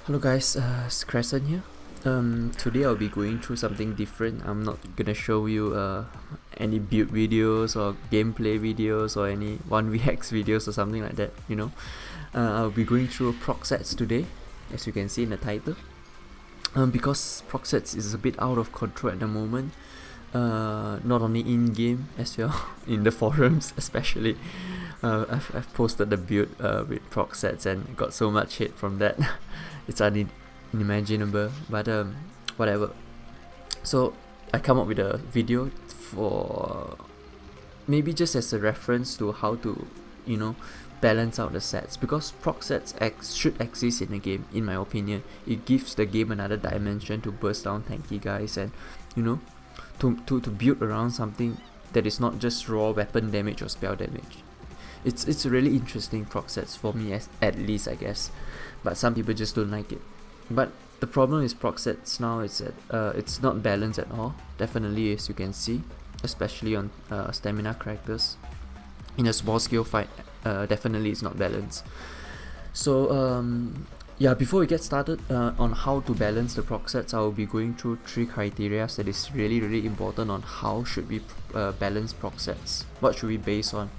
Hello guys, it's Crescent here. Today I'll be going through something different. I'm not gonna show you any build videos or gameplay videos or any 1vx videos or something like that, I'll be going through proc sets today, as you can see in the title. Because proc sets is a bit out of control at the moment, not only in-game as well, in the forums especially. I've posted the build with proc sets and got so much hate from that. It's unimaginable, but whatever. So I come up with a video for maybe just as a reference to how to balance out the sets, because proc sets should exist in the game. In my opinion, it gives the game another dimension to burst down tanky guys and to build around something that is not just raw weapon damage or spell damage. It's really interesting proc sets for me, at least I guess, but some people just don't like it. But the problem is proc sets now is that it's not balanced at all, definitely, as you can see, especially on stamina characters. In a small scale fight, definitely it's not balanced. So yeah, before we get started on how to balance the proc sets, I will be going through 3 criteria that is really important on how should we balance proc sets. What should we base on?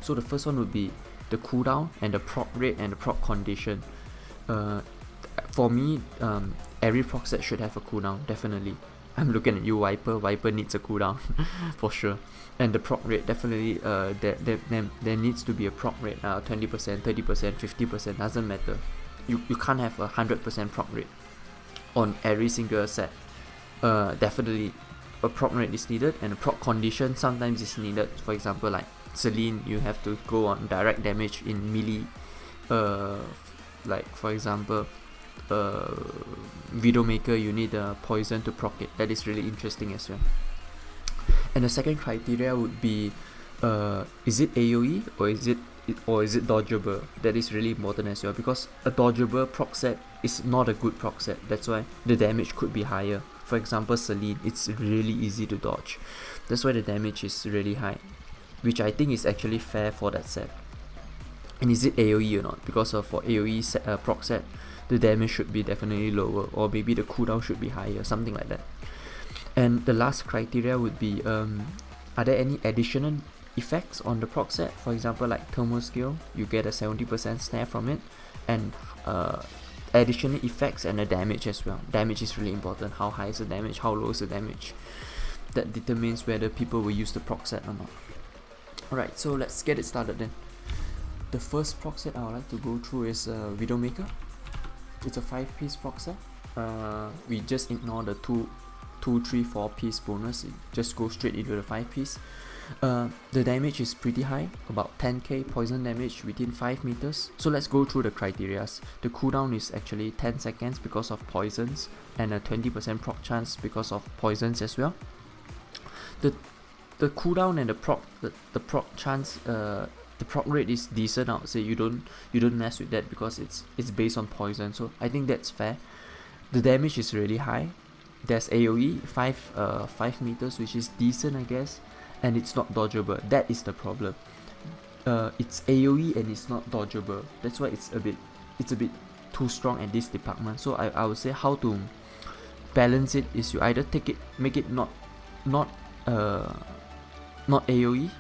So the first one would be the cooldown and the proc rate and the proc condition. For me, every proc set should have a cooldown, definitely. I'm looking at you, Viper. Viper needs a cooldown for sure. And the proc rate, definitely, there needs to be a proc rate, 20%, 30%, 50%, doesn't matter. You can't have 100% proc rate on every single set. Definitely a proc rate is needed, and a proc condition sometimes is needed. For example, like Celine, you have to go on direct damage in melee. Like for example, Widowmaker, you need a poison to proc it. That is really interesting as well. And the second criteria would be, is it AOE or is it dodgable? That is really important as well, because a dodgable proc set is not a good proc set. That's why the damage could be higher. For example, Celine, it's really easy to dodge. That's why the damage is really high, which I think is actually fair for that set. And is it AOE or not? Because for AOE proc set, the damage should be definitely lower, or maybe the cooldown should be higher, something like that. And the last criteria would be, are there any additional effects on the proc set? For example, like thermal skill, you get a 70% snare from it, and additional effects and the damage as well. Damage is really important. How high is the damage? How low is the damage? That determines whether people will use the proc set or not. Alright, so let's get it started then. The first proc set I would like to go through is Widowmaker. It's a 5-piece proc set. We just ignore the 2, 3, 4 piece bonus. It just goes straight into the 5-piece. The damage is pretty high, about 10k poison damage within 5 meters. So let's go through the criterias. The cooldown is actually 10 seconds because of poisons, and a 20% proc chance because of poisons as well. The cooldown and the proc chance, the proc rate is decent. I would say you don't mess with that because it's based on poison. So I think that's fair. The damage is really high. There's AOE 5 meters, which is decent, I guess, and it's not dodgeable. That is the problem. It's AOE and it's not dodgeable. That's why it's a bit too strong at this department. So I would say how to balance it is you either make it not AOE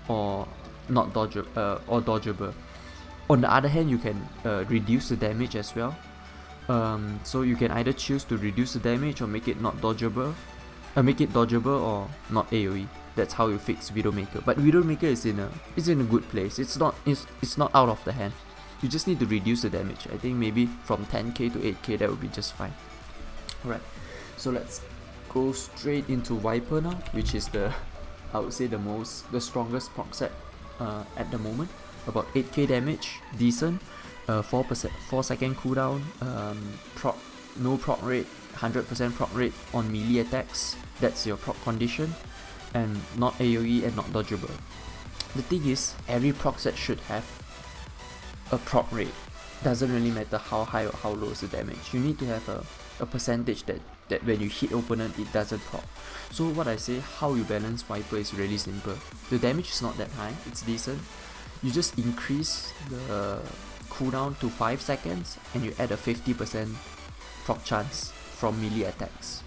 or not dodgeable. On the other hand, you can reduce the damage as well. So you can either choose to reduce the damage or make it not dodgeable, or not AOE. That's how you fix Widowmaker. But Widowmaker is in a good place. It's not out of the hand. You just need to reduce the damage. I think maybe from 10k to 8k, that would be just fine. Alright, so let's go straight into Viper now, which is I would say the strongest proc set at the moment. About 8k damage, decent. 4 second cooldown, no proc rate, 100% proc rate on melee attacks. That's your proc condition, and not AOE and not dodgeable. The thing is, every proc set should have a proc rate. Doesn't really matter how high or how low is the damage. You need to have a percentage that when you hit opponent, it doesn't proc. So what I say, how you balance Viper is really simple. The damage is not that high, it's decent. You just increase the cooldown to 5 seconds and you add a 50% proc chance from melee attacks.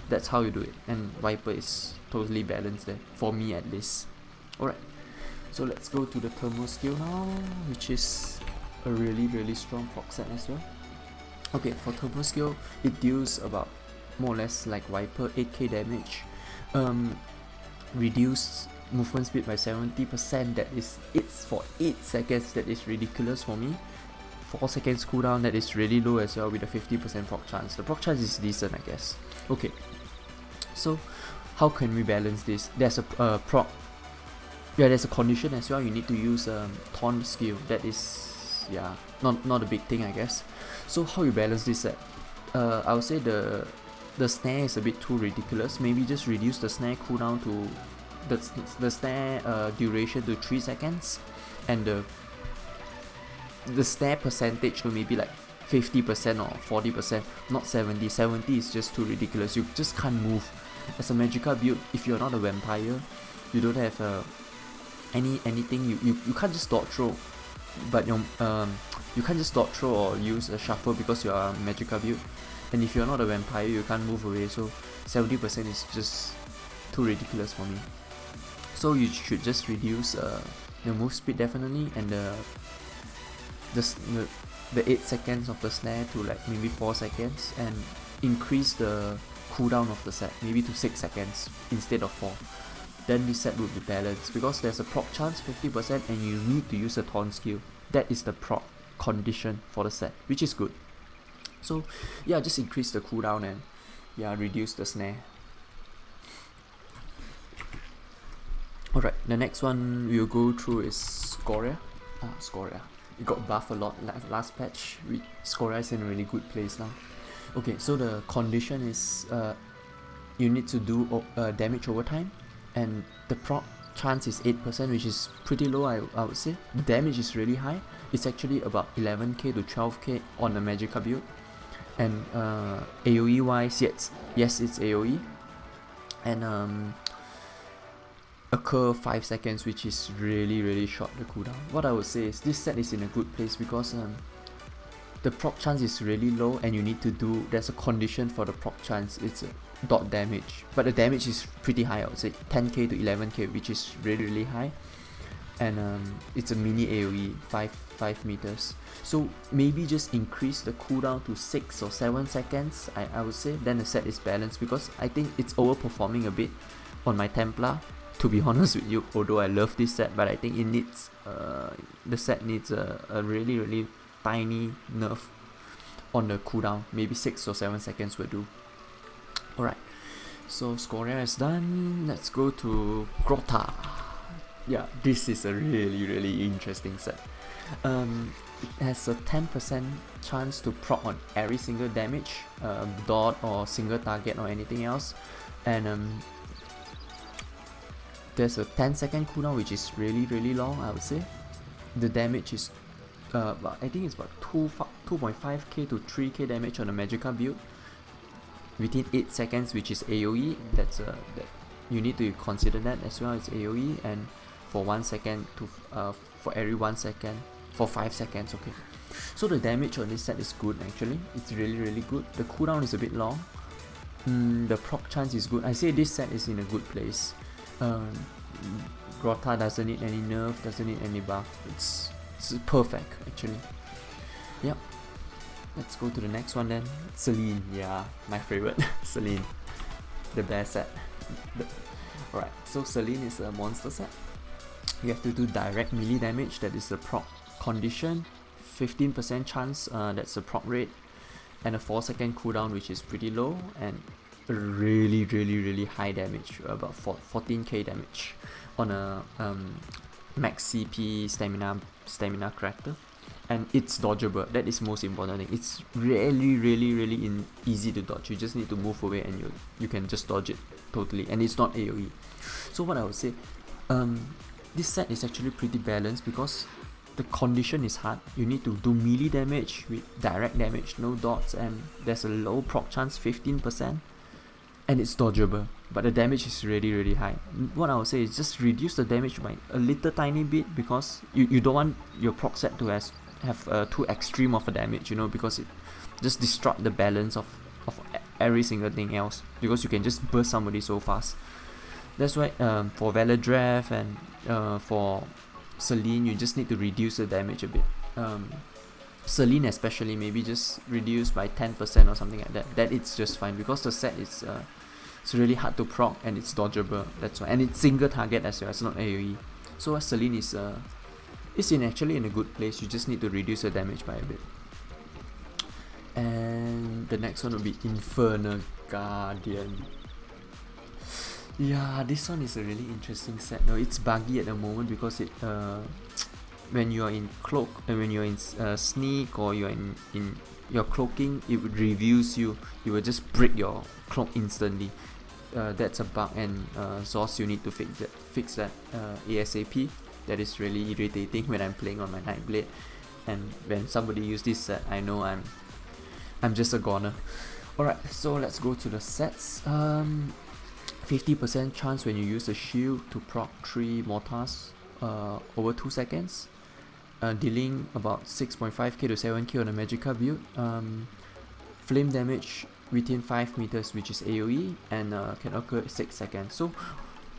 That's how you do it, and Viper is totally balanced there, for me at least. Alright, so let's go to the thermal skill now, which is a really strong proc set as well. Okay, for thermal skill, it deals about more or less like Viper, 8k damage, reduce movement speed by 70%, that is, it's for 8 seconds, that is ridiculous for me. 4 seconds cooldown, that is really low as well with a 50% proc chance. The proc chance is decent, I guess. Okay, so how can we balance this? There's a there's a condition as well. You need to use taunt skill. That is, yeah, not a big thing, I guess. So how you balance this set? I would say the snare is a bit too ridiculous. Maybe just reduce the snare cooldown to the snare duration to 3 seconds, and the snare percentage to maybe like 50% or 40%, not 70. 70 is just too ridiculous. You just can't move. As a Magicka build, if you're not a vampire, you don't have anything. You can't just dodge throw, but you can't just dodge throw or use a shuffle because you are a Magicka build. And if you're not a vampire, you can't move away. So 70% is just too ridiculous for me. So you should just reduce the move speed definitely, and the 8 seconds of the snare to like maybe 4 seconds, and increase the cooldown of the set maybe to 6 seconds instead of 4. Then this set will be balanced, because there's a proc chance 50% and you need to use a taunt skill. That is the proc condition for the set, which is good. So yeah, just increase the cooldown and yeah, reduce the snare. Alright, the next one we'll go through is Scoria. Scoria. It got buffed a lot last patch. Scoria is in a really good place now. Okay, so the condition is you need to do damage over time, and the proc chance is 8%, which is pretty low, I would say. The damage is really high. It's actually about 11k to 12k on the Magicka build. And AOE wise, yes, it's AOE. And occur 5 seconds, which is really short, the cooldown. What I would say is this set is in a good place because the proc chance is really low, and you need to do, there's a condition for the proc chance, it's a dot damage, but the damage is pretty high. I would say 10k to 11k, which is really high. And it's a mini AOE, 5 meters, so maybe just increase the cooldown to 6 or 7 seconds, I would say. Then the set is balanced, because I think it's overperforming a bit on my Templar, to be honest with you. Although I love this set, but I think it needs the set needs a really tiny nerf on the cooldown. Maybe 6 or 7 seconds will do. Alright, so Scoria is done. Let's go to Grota. Yeah, this is a really interesting set. It has a 10% chance to proc on every single damage, dot or single target or anything else, and there's a 10-second cooldown, which is really long, I would say. The damage is I think it's about 2.5k to 3k damage on a Magicka build within 8 seconds, which is AOE. That you need to consider that as well. It's AOE, and for 1 second to for every 1 second for 5 seconds. Okay, so the damage on this set is good actually. It's really good. The cooldown is a bit long. The proc chance is good. I say this set is in a good place. Grota doesn't need any nerf, doesn't need any buff. It's perfect actually. Yep. Let's go to the next one then. Celine, yeah, my favorite. Celine, the best set. Alright, so Celine is a monster set. You have to do direct melee damage, that is the proc condition. 15% chance, that's the proc rate, and a 4-second cooldown, which is pretty low, and really high damage, about 14k damage on a max CP stamina character. And it's dodgeable. That is most important thing. It's really easy to dodge. You just need to move away and you can just dodge it totally, and it's not AOE. So what I would say, this set is actually pretty balanced, because the condition is hard. You need to do melee damage with direct damage, no dots, and there's a low proc chance, 15%, and it's dodgeable, but the damage is really high. What I would say is just reduce the damage by a little tiny bit, because you don't want your proc set to have have too extreme of a damage, you know, because it just disrupt the balance of every single thing else, because you can just burst somebody so fast. That's why for Veladreth and for Selene, you just need to reduce the damage a bit. Selene especially, maybe just reduce by 10% or something like that. That it's just fine, because the set is it's really hard to proc and it's dodgeable. That's why, and it's single target as well. It's not AOE. So Selene is actually in a good place. You just need to reduce the damage by a bit. And the next one will be Infernal Guardian. Yeah, this one is a really interesting set. No, it's buggy at the moment because it when you are in cloak and when you're in sneak, or you're in your cloaking, it would reveals you. You will just break your cloak instantly. That's a bug, and Zos, you need to fix that ASAP. That is really irritating when I'm playing on my Nightblade, and when somebody use this set, I know I'm just a goner. Alright, so let's go to the sets. 50% chance when you use the shield to proc 3 mortars over 2 seconds, dealing about 6.5k to 7k on a Magicka build. Flame damage within 5 meters, which is AOE, and can occur 6 seconds. So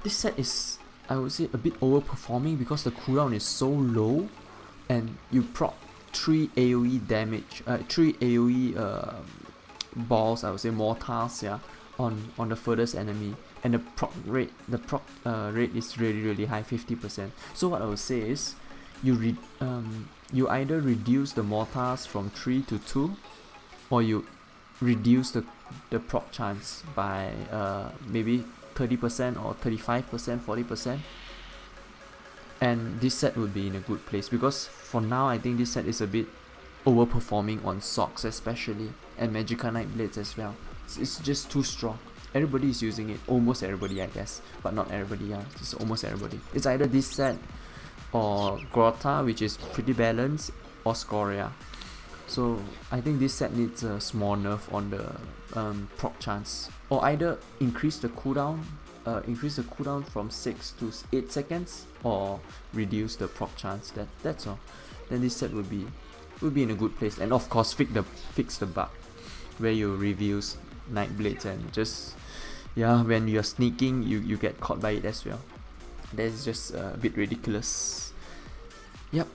this set is, I would say, a bit overperforming because the cooldown is so low, and you proc 3 AOE damage, 3 AOE balls, I would say mortars, yeah, on the furthest enemy, and the proc rate is really high, 50%. So what I would say is, you either reduce the mortars from 3 to 2, or you reduce the proc chance by maybe 30% or 35%, 40%. And this set would be in a good place, because for now I think this set is a bit overperforming on socks especially, and Magicka Nightblades as well. It's just too strong. Everybody is using it, almost everybody I guess, but not everybody, yeah, just almost everybody. It's either this set or Grotta, which is pretty balanced, or Scoria. So I think this set needs a small nerf on the proc chance, or either increase the cooldown from 6 to 8 seconds, or reduce the proc chance. That's all. Then this set would be in a good place, and of course fix the bug where you reveals Nightblades, and just, yeah, when you're sneaking you get caught by it as well. That's just a bit ridiculous. Yep.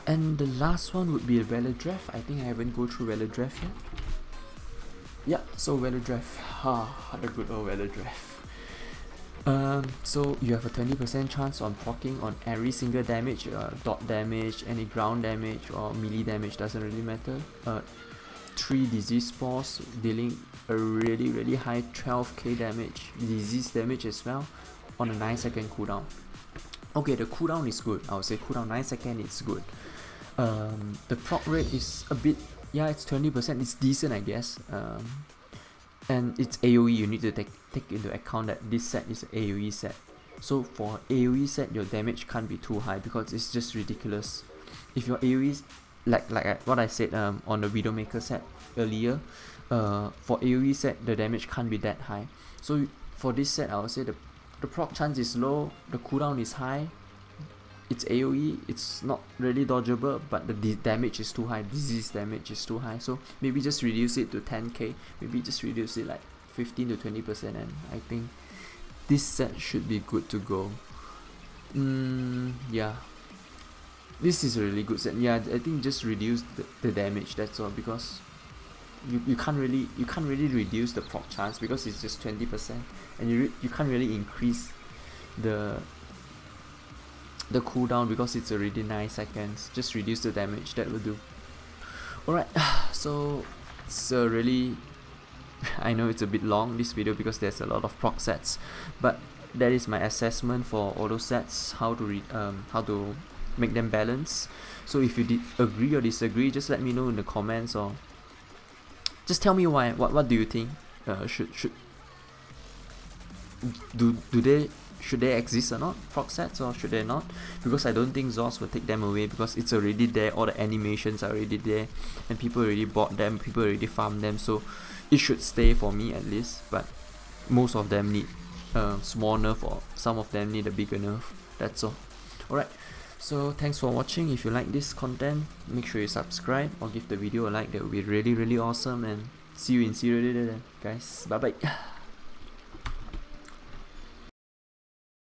And the last one would be Veladreth. I think I haven't go through Veladreth yet. Yeah, so Veladreth, the good old Veladreth. So you have a 20% chance on proccing on every single damage, dot damage, any ground damage or melee damage, doesn't really matter. 3 disease spores, dealing a really high 12k damage, disease damage as well, on a 9-second cooldown. Okay, the cooldown is good. I would say cooldown 9 seconds is good. The proc rate is a bit, yeah, it's 20%. It's decent, I guess. And it's AOE. You need to take into account that this set is an AOE set. So for AOE set, your damage can't be too high because it's just ridiculous. If your AOE, like what I said on the Widowmaker set earlier, for AOE set the damage can't be that high. So for this set, I would say the proc chance is low, the cooldown is high, it's AOE, it's not really dodgeable, but the damage is too high, disease damage is too high. So maybe just reduce it to 10k, maybe just reduce it like 15 to 20%, and I think this set should be good to go. Yeah, this is a really good set. Yeah, I think just reduce the damage, that's all, because you can't really reduce the proc chance because it's just 20%, and you can't really increase the cooldown because it's already 9 seconds. Just reduce the damage, that will do. Alright, so it's really I know it's a bit long, this video, because there's a lot of proc sets, but that is my assessment for all those sets, how to make them balance. So if you agree or disagree, just let me know in the comments, or just tell me why. What do you think? Should they exist or not, proc sets, or should they not? Because I don't think Zos will take them away, because it's already there, all the animations are already there, and people already bought them, people already farmed them, so it should stay for me at least. But most of them need small nerf, or some of them need a bigger nerf, that's all. Alright, So thanks for watching. If you like this content, make sure you subscribe or give the video a like. That would be really awesome, and see you in serial later then, guys. Bye bye.